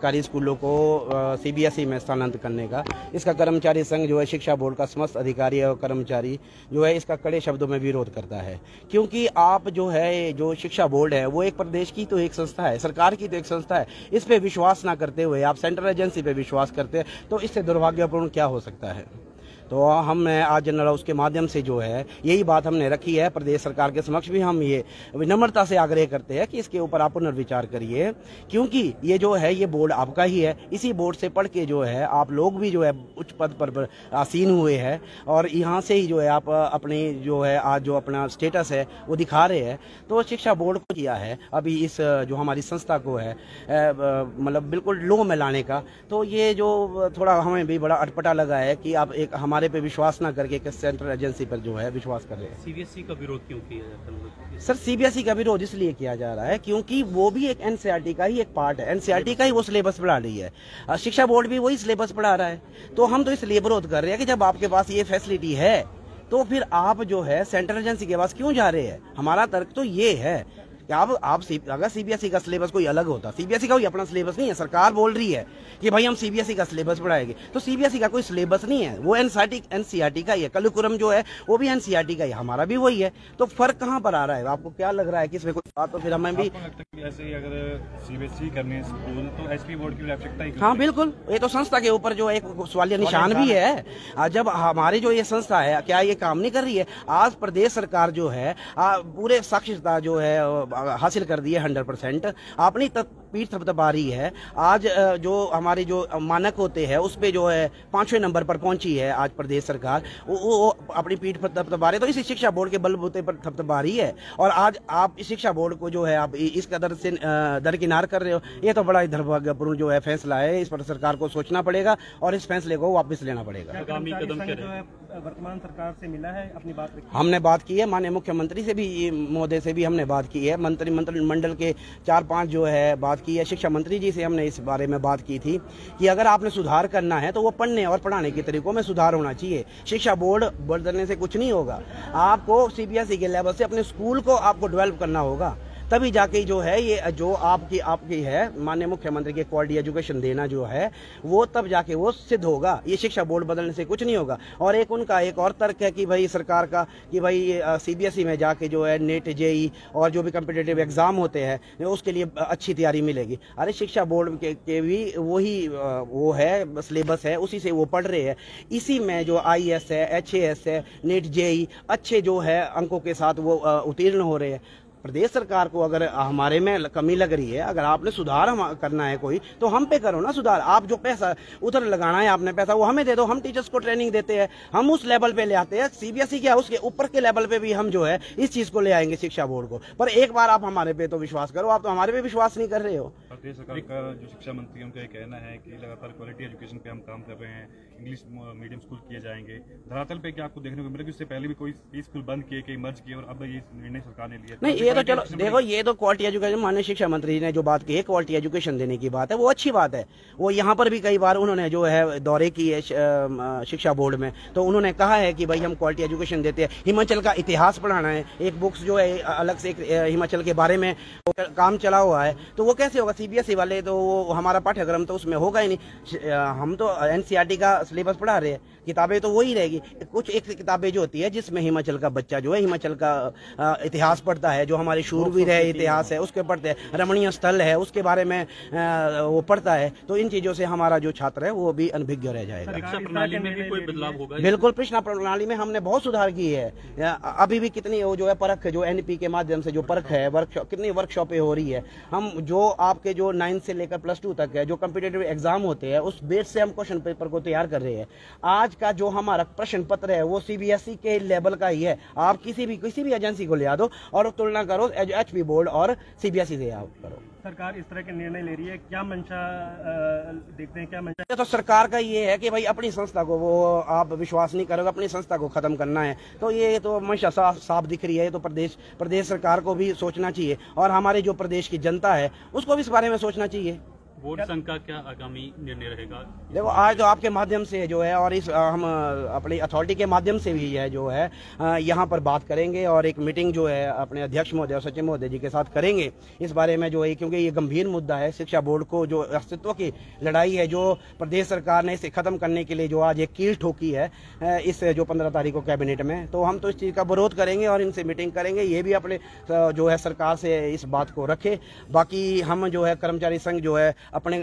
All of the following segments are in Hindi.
सरकारी स्कूलों को सीबीएसई में स्थानांतरित करने का, इसका कर्मचारी संघ जो है शिक्षा बोर्ड का समस्त अधिकारी और कर्मचारी जो है इसका कड़े शब्दों में विरोध करता है। क्योंकि आप जो है जो शिक्षा बोर्ड है वो एक प्रदेश की तो एक संस्था है, सरकार की तो एक संस्था है, इस पे विश्वास ना करते हुए आप सेंट्रल एजेंसी पे विश्वास करते हैं, तो इससे दुर्भाग्यपूर्ण क्या हो सकता है। तो हम आज जनरल उसके माध्यम से जो है यही बात हमने रखी है, प्रदेश सरकार के समक्ष भी हम ये विनम्रता से आग्रह करते हैं कि इसके ऊपर आप पुनर्विचार करिए, क्योंकि ये जो है ये बोर्ड आपका ही है, इसी बोर्ड से पढ़ के जो है आप लोग भी जो है उच्च पद पर आसीन हुए हैं और यहाँ से ही जो है आप अपनी जो है आज जो अपना स्टेटस है वो दिखा रहे हैं। तो शिक्षा बोर्ड को किया है अभी इस जो हमारी संस्था को है मतलब बिल्कुल लो में लाने का, तो ये जो थोड़ा हमें भी बड़ा अटपटा लगा है कि आप एक हमारे पे विश्वास ना करके एक सेंट्रल एजेंसी पर जो है विश्वास कर रहे हैं। सीबीएसई का विरोध क्यों किया जाता है? सर सीबीएसई का विरोध इसलिए किया जा रहा है क्योंकि वो भी एक एनसीईआरटी का ही एक पार्ट है, एनसीईआरटी का ही वो सिलेबस पढ़ा रही है, शिक्षा बोर्ड भी वही सिलेबस पढ़ा रहा है। तो हम तो इसलिए विरोध कर रहे हैं कि जब आपके पास ये फैसिलिटी है तो फिर आप जो है सेंट्रल एजेंसी के पास क्यों जा रहे हैं। हमारा तर्क तो ये है कि आप अगर सीबीएसई का सिलेबस कोई अलग होता, सीबीएसई का कोई अपना सिलेबस नहीं है, सरकार बोल रही है कि भाई हम सीबीएसई का सिलेबस पढ़ाएंगे, तो सीबीएसई का कोई सिलेबस नहीं है, वो एनसीईआरटी का ही है, करिकुलम जो है वो भी एनसीईआरटी का ही, हमारा भी वही है। तो फर्क कहाँ पर आ रहा है, आपको क्या लग रहा है कि इसमें कोई बात, तो फिर हमें भी ऐसे ही अगर सीबीएसई करने स्कूल तो एसपी बोर्ड की आवश्यकता ही। हाँ बिल्कुल, ये तो संस्था के ऊपर जो एक सवालिया निशान भी है। जब हमारी जो ये संस्था है क्या ये काम नहीं कर रही है, आज प्रदेश सरकार जो है पूरे साक्षरता जो है हासिल कर दी है 100%, अपनी पीठ थपथपा रही है। आज जो हमारे जो मानक होते हैं उस पे जो है 5वें नंबर पर पहुंची है आज प्रदेश सरकार, वो अपनी पीठ पर थपथपा रही है, तो इसी शिक्षा बोर्ड के बलबूते पर थपथपा रही है। और आज आप इस शिक्षा बोर्ड को जो है आप इस कदर से दरकिनार कर रहे हो, ये तो बड़ा ही दुर्भाग्यपूर्ण जो है फैसला है, इस पर सरकार को सोचना पड़ेगा और इस फैसले को वापस लेना पड़ेगा। आगामी कदम क्या है? वर्तमान सरकार से मिला है, अपनी बात रखी? हमने बात की है, माननीय मुख्यमंत्री से भी महोदय से भी हमने बात की है, मंत्रिमंडल के 4-5 जो है बात की है, शिक्षा मंत्री जी से हमने इस बारे में बात की थी कि अगर आपने सुधार करना है तो वो पढ़ने और पढ़ाने के तरीकों में सुधार होना चाहिए। शिक्षा बोर्ड बदलने से कुछ नहीं होगा, आपको सीबीएसई के लेवल से अपने स्कूल को आपको डेवलप करना होगा, तभी जाके जो है ये जो आपकी है माननीय मुख्यमंत्री के क्वालिटी एजुकेशन देना जो है वो तब जाके वो सिद्ध होगा। ये शिक्षा बोर्ड बदलने से कुछ नहीं होगा। और एक उनका एक और तर्क है कि भाई सरकार का कि भाई सीबीएसई में जाके जो है नेट जेई और जो भी कम्पिटिटिव एग्जाम होते हैं उसके लिए अच्छी तैयारी मिलेगी। अरे शिक्षा बोर्ड के भी वही वो है सिलेबस है, उसी से वो पढ़ रहे हैं, इसी में जो IAS है, HAS है, नेट जेई अच्छे जो है अंकों के साथ वो उत्तीर्ण हो रहे हैं। प्रदेश सरकार को अगर हमारे में कमी लग रही है, अगर आपने सुधार करना है कोई तो हम पे करो ना सुधार। आप जो पैसा उधर लगाना है आपने पैसा वो हमें दे दो, हम टीचर्स को ट्रेनिंग देते हैं, हम उस लेवल पे ले आते हैं। सीबीएसई क्या उसके ऊपर के लेवल पे भी हम जो है इस चीज को ले आएंगे शिक्षा बोर्ड को। पर एक बार आप हमारे पे तो विश्वास करो, आप तो हमारे पे विश्वास नहीं कर रहे हो। प्रदेश सरकार का जो शिक्षा मंत्री उनका ये कहना है कि लगातार क्वालिटी एजुकेशन पे हम काम कर रहे हैं, इंग्लिश मीडियम स्कूल किए जाएंगे। धरातल पे क्या आपको देखने को मिला कि उससे पहले भी कोई स्कूल बंद किए, कई मर्ज किए और अब ये निर्णय सरकार ने लिया? नहीं, ये तो चलो देखो, ये तो क्वालिटी एजुकेशन माननीय शिक्षा मंत्री ने जो बात की है क्वालिटी एजुकेशन देने की बात है, वो अच्छी बात है। वो यहाँ पर भी कई बार उन्होंने जो है दौरे किए शिक्षा बोर्ड में, तो उन्होंने कहा है कि भाई हम क्वालिटी एजुकेशन देते हैं। हिमाचल का इतिहास पढ़ाना है, एक बुक्स जो है अलग से हिमाचल के बारे में काम चला हुआ है, तो वो कैसे होगा? सीबीएसई वाले तो वो हमारा पाठ्यक्रम तो उसमें होगा ही नहीं। हम तो एनसीईआरटी का सिलेबस पढ़ा रहे हैं, किताबें तो वही रहेगी। कुछ एक किताबें जो होती है जिसमें हिमाचल का बच्चा जो है हिमाचल का इतिहास पढ़ता है, जो हमारे शूरवीर है इतिहास है उसके पढ़ते हैं, रमणीय स्थल है उसके बारे में वो पढ़ता है। तो इन चीजों से हमारा जो छात्र है वो भी अनभिज्ञ रह जाएगा। शिक्षा प्रणाली में भी कोई बदलाव होगा? बिल्कुल, शिक्षा प्रणाली में हमने बहुत सुधार की है। अभी भी कितनी वो जो है परख जो एनपी के माध्यम से जो परख है, वर्कशॉप कितनी वर्कशॉपें हो रही है। हम जो आपके जो 9 से लेकर +2 तक है जो कम्पिटिटिव एग्जाम होते हैं उस बेस से हम क्वेश्चन पेपर को तैयार कर रहे हैं। आज का जो हमारा प्रश्न पत्र है वो सीबीएसई के लेवल का ही है। आप किसी भी एजेंसी को ले आ दो और तुलना करो एचपी बोर्ड और सीबीएसई से आप करो। सरकार इस तरह के निर्णय ले रही है, क्या मंशा देखते हैं, क्या मंशा? तो सरकार का ये है कि भाई अपनी संस्था को वो आप विश्वास नहीं करोगे, अपनी संस्था को खत्म करना है, तो ये तो मंशा साफ दिख रही है। ये तो प्रदेश सरकार को भी सोचना चाहिए और हमारे जो प्रदेश की जनता है उसको भी इस बारे में सोचना चाहिए। बोर्ड संघ का क्या आगामी निर्णय रहेगा? देखो, आज तो आपके माध्यम से जो है और इस हम अपनी अथॉरिटी के माध्यम से भी है जो है यहाँ पर बात करेंगे और एक मीटिंग जो है अपने अध्यक्ष महोदय और सचिव महोदय जी के साथ करेंगे इस बारे में जो है, क्योंकि ये गंभीर मुद्दा है। शिक्षा बोर्ड को जो अस्तित्व की लड़ाई है, जो प्रदेश सरकार ने इसे खत्म करने के लिए जो आज एक कील ठोकी है इस जो 15 तारीख को कैबिनेट में, तो हम तो इस चीज़ का विरोध करेंगे और इनसे मीटिंग करेंगे। ये भी अपने जो है सरकार से इस बात को रखे। बाकी हम जो है कर्मचारी संघ जो है अपने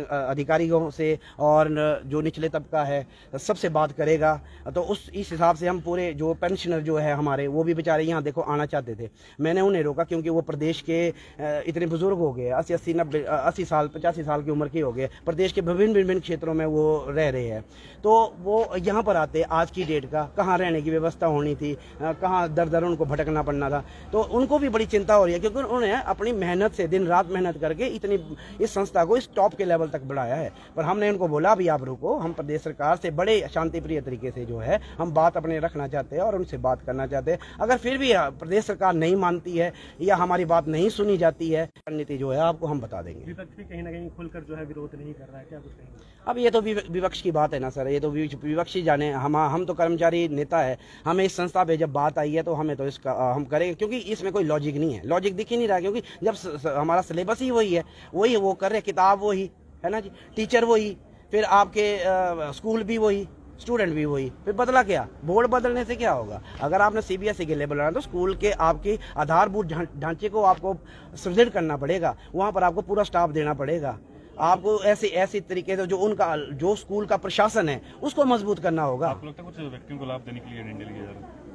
अधिकारियों से और जो निचले तबका है सबसे बात करेगा। तो इस हिसाब से हम पूरे जो पेंशनर जो है हमारे, वो भी बेचारे यहाँ देखो आना चाहते थे, मैंने उन्हें रोका क्योंकि वो प्रदेश के इतने बुजुर्ग हो गए, 80 साल 85 साल की उम्र के हो गए, प्रदेश के विभिन्न क्षेत्रों में वो रह रहे हैं। तो वो यहाँ पर आते, आज की डेट का कहाँ रहने की व्यवस्था होनी थी, कहाँ दर दर उनको भटकना पड़ना था, तो उनको भी बड़ी चिंता हो रही है क्योंकि उन्होंने अपनी मेहनत से दिन रात मेहनत करके इतनी इस संस्था को इस टॉप के लेवल तक बढ़ाया है। पर हमने उनको बोला भी आप रुको, हम प्रदेश सरकार से बड़े शांति प्रिय तरीके से जो है हम बात अपने रखना चाहते हैं और उनसे बात करना चाहते हैं। अगर फिर भी प्रदेश सरकार नहीं मानती है या हमारी बात नहीं सुनी जाती है, रणनीति जो है आपको हम बता देंगे। विपक्ष भी कहीं ना कहीं खुलकर जो है विरोध नहीं कर रहा है, क्या कुछ कहेंगे? अब ये तो विपक्ष की बात है ना सर, ये तो विपक्ष ही जाने। हम तो कर्मचारी नेता है, हमें इस संस्था पे जब बात आई है तो हमें तो इसका हम करेंगे, क्योंकि इसमें कोई लॉजिक नहीं है, लॉजिक दिख ही नहीं रहा, क्योंकि जब हमारा सिलेबस ही वही है, वही वो कर रहे, किताब वही है ना जी, टीचर वही, फिर आपके स्कूल भी वही, स्टूडेंट भी वही, फिर बदला क्या? बोर्ड बदलने से क्या होगा? अगर आपने सीबीएसई के लेवल बनाना तो स्कूल के आपके आधारभूत ढांचे को आपको सुदृढ़ करना पड़ेगा, वहां पर आपको पूरा स्टाफ देना पड़ेगा, आपको ऐसी तरीके से जो स्कूल का प्रशासन है उसको मजबूत करना होगा। आपको लगता है कुछ व्यक्तियों को लाभ देने के लिए निर्णय लिया जा रहा है?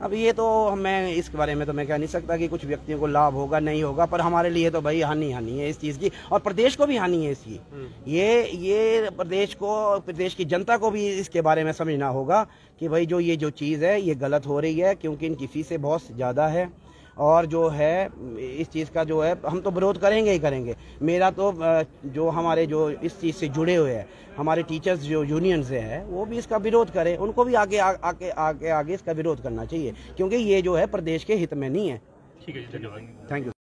अब ये तो मैं इस बारे में तो मैं कह नहीं सकता कि कुछ व्यक्तियों को लाभ होगा नहीं होगा, पर हमारे लिए तो भाई हानि है इस चीज़ की, और प्रदेश को भी हानि है इसकी। ये प्रदेश की जनता को भी इसके बारे में समझना होगा कि भाई ये जो चीज़ है ये गलत हो रही है, क्योंकि इनकी फीसें बहुत ज़्यादा है और जो है इस चीज़ का जो है हम तो विरोध करेंगे ही करेंगे। मेरा तो जो हमारे जो इस चीज़ से जुड़े हुए हैं हमारे टीचर्स जो यूनियन से है वो भी इसका विरोध करें, उनको भी आगे इसका विरोध करना चाहिए, क्योंकि ये जो है प्रदेश के हित में नहीं है। ठीक है, धन्यवाद। Thank you.